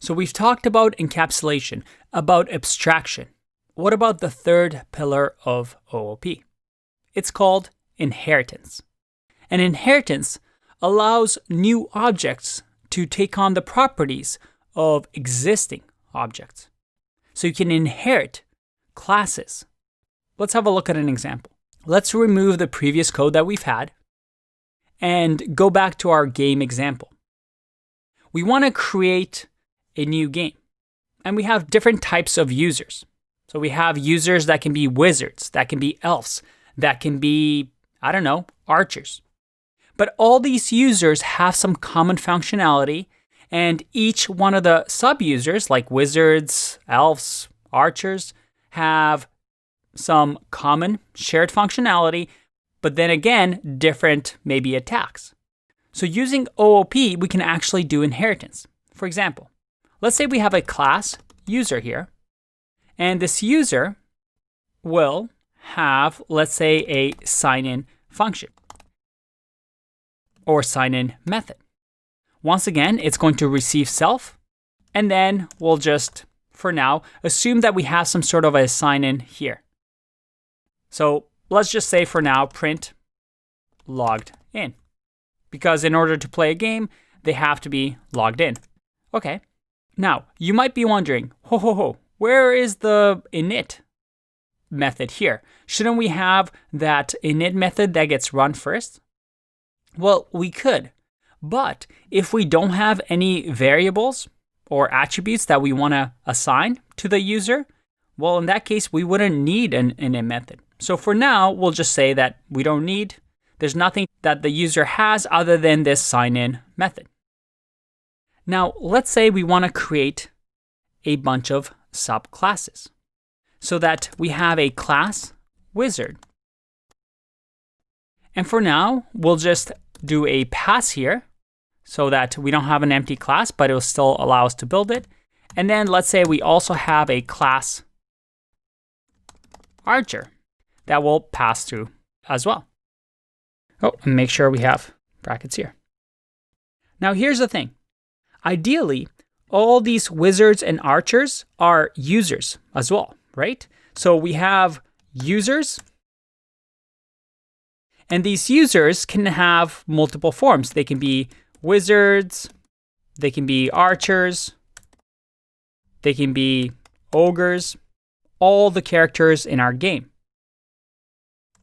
So we've talked about encapsulation, about abstraction. What about the third pillar of OOP? It's called inheritance. And inheritance allows new objects to take on the properties of existing objects. So you can inherit classes. Let's have a look at an example. Let's remove the previous code that we've had and go back to our game example. We want to create a new game, and we have different types of users. So we have users that can be wizards, that can be elves, that can be, archers. But all these users have some common functionality, and each one of the sub-users, like wizards, elves, archers, have some common shared functionality, but then again, different maybe attacks. So using OOP, we can actually do inheritance. For example, let's say we have a class user here, and this user will have, let's say, a sign-in function or sign-in method. Once again, it's going to receive self, and then we'll just, for now, assume that we have some sort of a sign-in here. So let's just say for now, print logged in. Because in order to play a game, they have to be logged in. Okay. Now, you might be wondering, where is the init method here? Shouldn't we have that init method that gets run first? Well, we could. But if we don't have any variables or attributes that we want to assign to the user, well, in that case, we wouldn't need an init method. So for now, we'll just say that we don't need, there's nothing that the user has other than this sign-in method. Now, let's say we want to create a bunch of subclasses so that we have a class wizard. And for now, we'll just do a pass here so that we don't have an empty class, but it will still allow us to build it. And then let's say we also have a class archer that will pass through as well. Oh, and make sure we have brackets here. Now here's the thing. Ideally, all these wizards and archers are users as well, right? So we have users, and these users can have multiple forms. They can be wizards, they can be archers, they can be ogres, all the characters in our game.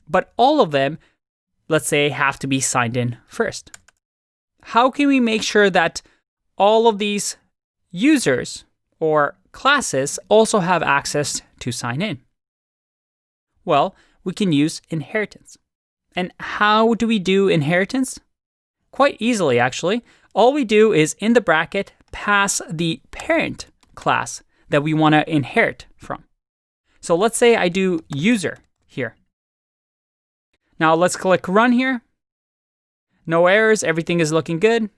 But all of them, let's say, have to be signed in first. How can we make sure that all of these users or classes also have access to sign in? Well, we can use inheritance. And how do we do inheritance? Quite easily, actually. All we do is in the bracket pass the parent class that we want to inherit from. So let's say I do user here. Now let's click run here. No errors, everything is looking good.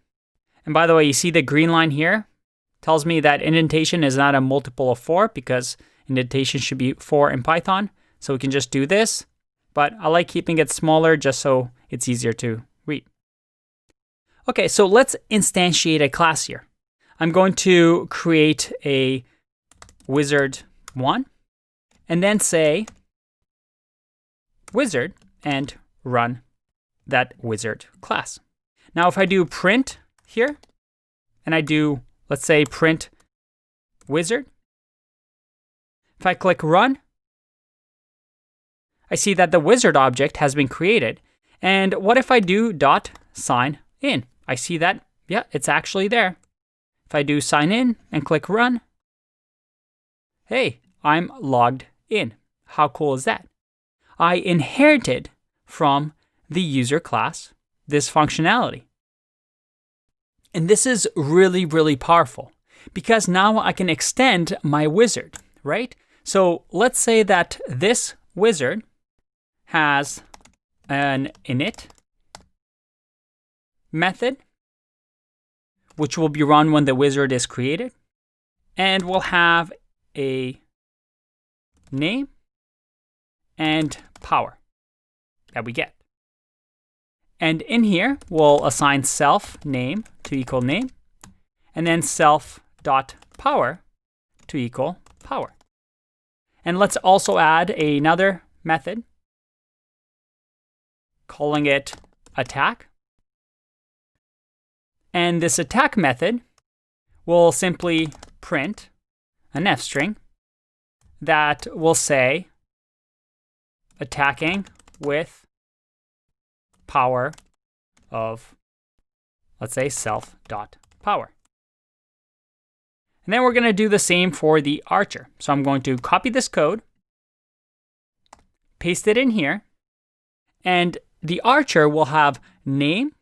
And by the way, you see the green line here? Tells me that indentation is not a multiple of 4 because indentation should be 4 in Python. So we can just do this, but I like keeping it smaller just so it's easier to read. Okay, so let's instantiate a class here. I'm going to create a wizard1 and then say wizard and run that wizard class. Now, if I do print here and I do, let's say, print wizard, if I click run, I see that the wizard object has been created. And what if I do dot sign in? I see that, yeah, it's actually there. If I do sign in and click run, hey, I'm logged in. How cool is that? I inherited from the user class this functionality. And this is really, really powerful because now I can extend my wizard, right? So let's say that this wizard has an init method, which will be run when the wizard is created, and we'll have a name and power that we get. And in here, we'll assign self name to equal name, and then self dot power to equal power. And let's also add another method, calling it attack. And this attack method will simply print an F string that will say attacking with power of, let's say, self.power. And then we're going to do the same for the archer. So I'm going to copy this code, paste it in here, and the archer will have name.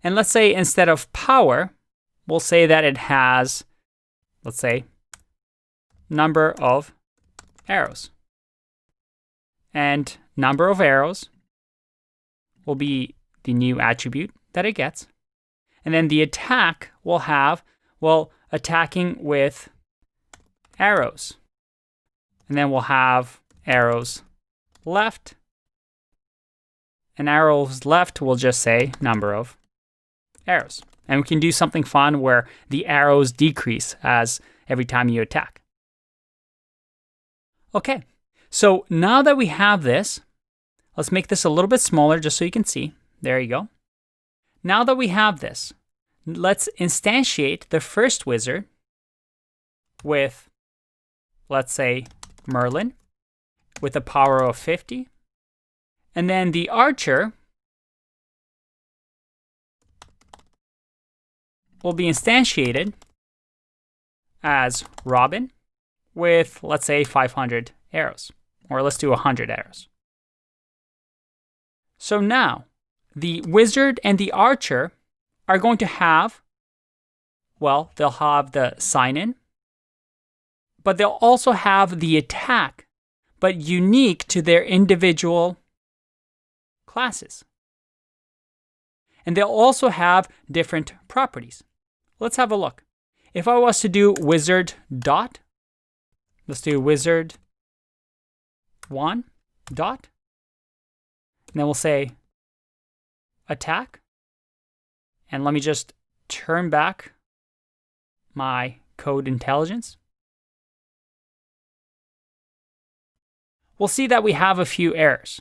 And let's say instead of power, we'll say that it has, let's say, number of arrows. And number of arrows will be the new attribute that it gets. And then the attack will have, well, attacking with arrows. And then we'll have arrows left. And arrows left will just say number of arrows. And we can do something fun where the arrows decrease as every time you attack. Okay, so now that we have this, let's make this a little bit smaller just so you can see. There you go. Now that we have this, let's instantiate the first wizard with, let's say, Merlin with a power of 50. And then the archer will be instantiated as Robin with, let's say, 500 arrows. Or let's do 100 arrows. So now, the wizard and the archer are going to have, well, they'll have the sign-in, but they'll also have the attack, but unique to their individual classes. And they'll also have different properties. Let's have a look. If I was to do wizard dot, let's do wizard 1 dot, and then we'll say attack. And let me just turn back my code intelligence. We'll see that we have a few errors.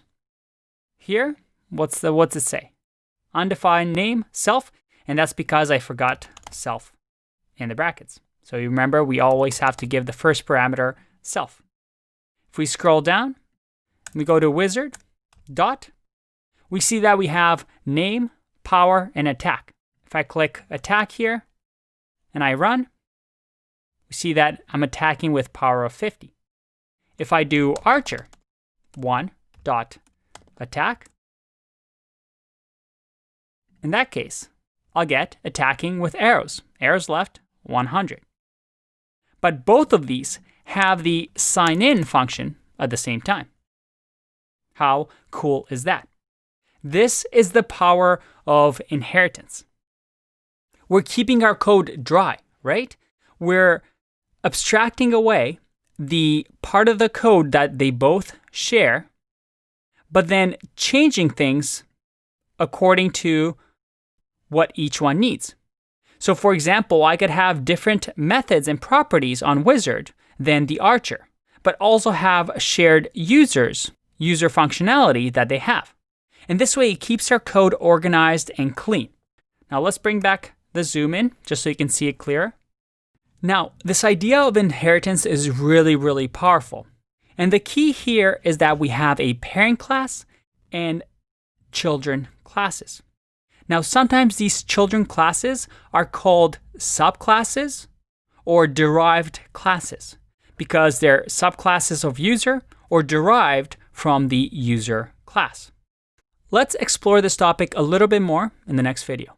Here, what's it say? Undefined name, self, and that's because I forgot self in the brackets. So you remember, we always have to give the first parameter self. If we scroll down, we go to wizard dot, we see that we have name, power, and attack. If I click attack here and I run, we see that I'm attacking with power of 50. If I do archer 1 dot attack, in that case, I'll get attacking with arrows. Arrows left, 100. But both of these have the sign-in function at the same time. How cool is that? This is the power of inheritance. We're keeping our code dry, right? We're abstracting away the part of the code that they both share, but then changing things according to what each one needs. So for example, I could have different methods and properties on wizard than the archer, but also have shared user functionality that they have. And this way it keeps our code organized and clean. Now let's bring back the zoom in just so you can see it clearer. Now, this idea of inheritance is really, really powerful. And the key here is that we have a parent class and children classes. Now, sometimes these children classes are called subclasses or derived classes because they're subclasses of user or derived from the user class. Let's explore this topic a little bit more in the next video.